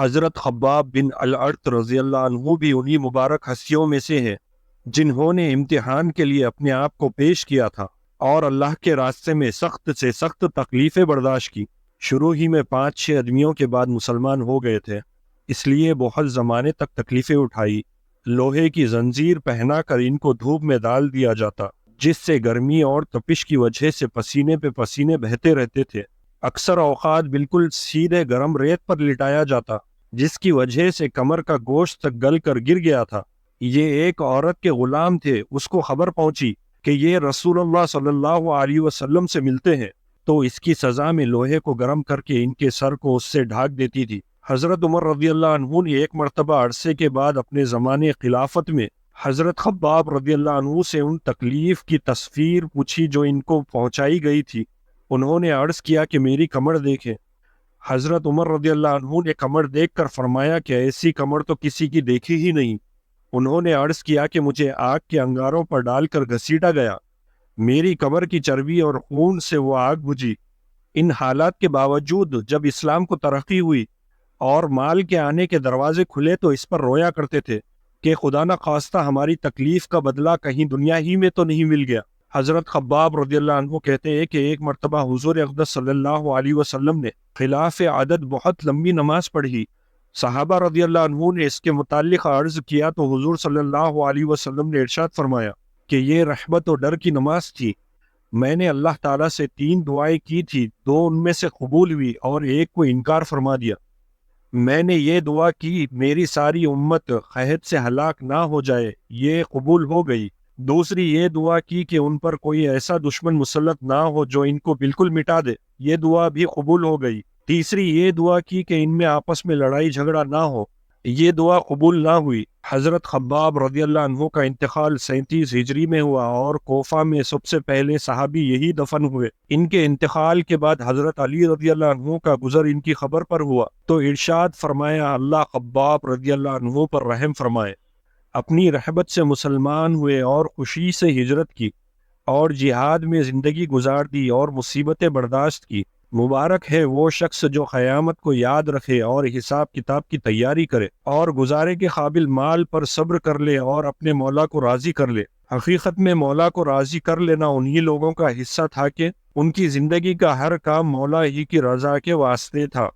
حضرت خباب بن الارت رضی اللہ عنہ بھی انہی مبارک ہستیوں میں سے ہیں جنہوں نے امتحان کے لیے اپنے آپ کو پیش کیا تھا اور اللہ کے راستے میں سخت سے سخت تکلیفیں برداشت کی۔ شروع ہی میں 5-6 آدمیوں کے بعد مسلمان ہو گئے تھے، اس لیے بہت زمانے تک تکلیفیں اٹھائی۔ لوہے کی زنجیر پہنا کر ان کو دھوپ میں ڈال دیا جاتا، جس سے گرمی اور تپش کی وجہ سے پسینے پہ پسینے بہتے رہتے تھے۔ اکثر اوقات بالکل سیدھے گرم ریت پر لٹایا جاتا، جس کی وجہ سے کمر کا گوشت تک گل کر گر گیا تھا۔ یہ ایک عورت کے غلام تھے، اس کو خبر پہنچی کہ یہ رسول اللہ صلی اللہ علیہ وسلم سے ملتے ہیں، تو اس کی سزا میں لوہے کو گرم کر کے ان کے سر کو اس سے ڈھانک دیتی تھی۔ حضرت عمر رضی اللہ عنہ نے ایک مرتبہ عرصے کے بعد اپنے زمانے خلافت میں حضرت خباب رضی اللہ عنہ سے ان تکلیف کی تصویر پوچھی جو ان کو پہنچائی گئی تھی۔ انہوں نے عرض کیا کہ میری کمر دیکھیں۔ حضرت عمر رضی اللہ عنہ نے کمر دیکھ کر فرمایا کہ ایسی کمر تو کسی کی دیکھی ہی نہیں۔ انہوں نے عرض کیا کہ مجھے آگ کے انگاروں پر ڈال کر گھسیٹا گیا، میری کمر کی چربی اور خون سے وہ آگ بجھی۔ ان حالات کے باوجود جب اسلام کو ترقی ہوئی اور مال کے آنے کے دروازے کھلے تو اس پر رویا کرتے تھے کہ خدا نہ خواستہ ہماری تکلیف کا بدلہ کہیں دنیا ہی میں تو نہیں مل گیا۔ حضرت خباب رضی اللہ عنہ کہتے ہیں کہ ایک مرتبہ حضور اقدس صلی اللہ علیہ وسلم نے خلاف عادت بہت لمبی نماز پڑھی۔ صحابہ رضی اللہ عنہ نے اس کے متعلق عرض کیا تو حضور صلی اللہ علیہ وسلم نے ارشاد فرمایا کہ یہ رحمت و ڈر کی نماز تھی۔ میں نے اللہ تعالیٰ سے 3 دعائیں کی تھی، 2 ان میں سے قبول ہوئی اور ایک کو انکار فرما دیا۔ میں نے یہ دعا کی میری ساری امت قحط سے ہلاک نہ ہو جائے، یہ قبول ہو گئی۔ دوسری یہ دعا کی کہ ان پر کوئی ایسا دشمن مسلط نہ ہو جو ان کو بالکل مٹا دے، یہ دعا بھی قبول ہو گئی۔ تیسری یہ دعا کی کہ ان میں آپس میں لڑائی جھگڑا نہ ہو، یہ دعا قبول نہ ہوئی۔ حضرت خباب رضی اللہ عنہ کا انتقال 37 ہجری میں ہوا اور کوفہ میں سب سے پہلے صحابی یہی دفن ہوئے۔ ان کے انتقال کے بعد حضرت علی رضی اللہ عنہ کا گزر ان کی خبر پر ہوا تو ارشاد فرمایا اللہ خباب رضی اللہ عنہ پر رحم فرمائے۔ اپنی رحمت سے مسلمان ہوئے اور خوشی سے ہجرت کی اور جہاد میں زندگی گزار دی اور مصیبتیں برداشت کی۔ مبارک ہے وہ شخص جو قیامت کو یاد رکھے اور حساب کتاب کی تیاری کرے اور گزارے کے قابل مال پر صبر کر لے اور اپنے مولا کو راضی کر لے۔ حقیقت میں مولا کو راضی کر لینا انہی لوگوں کا حصہ تھا کہ ان کی زندگی کا ہر کام مولا ہی کی رضا کے واسطے تھا۔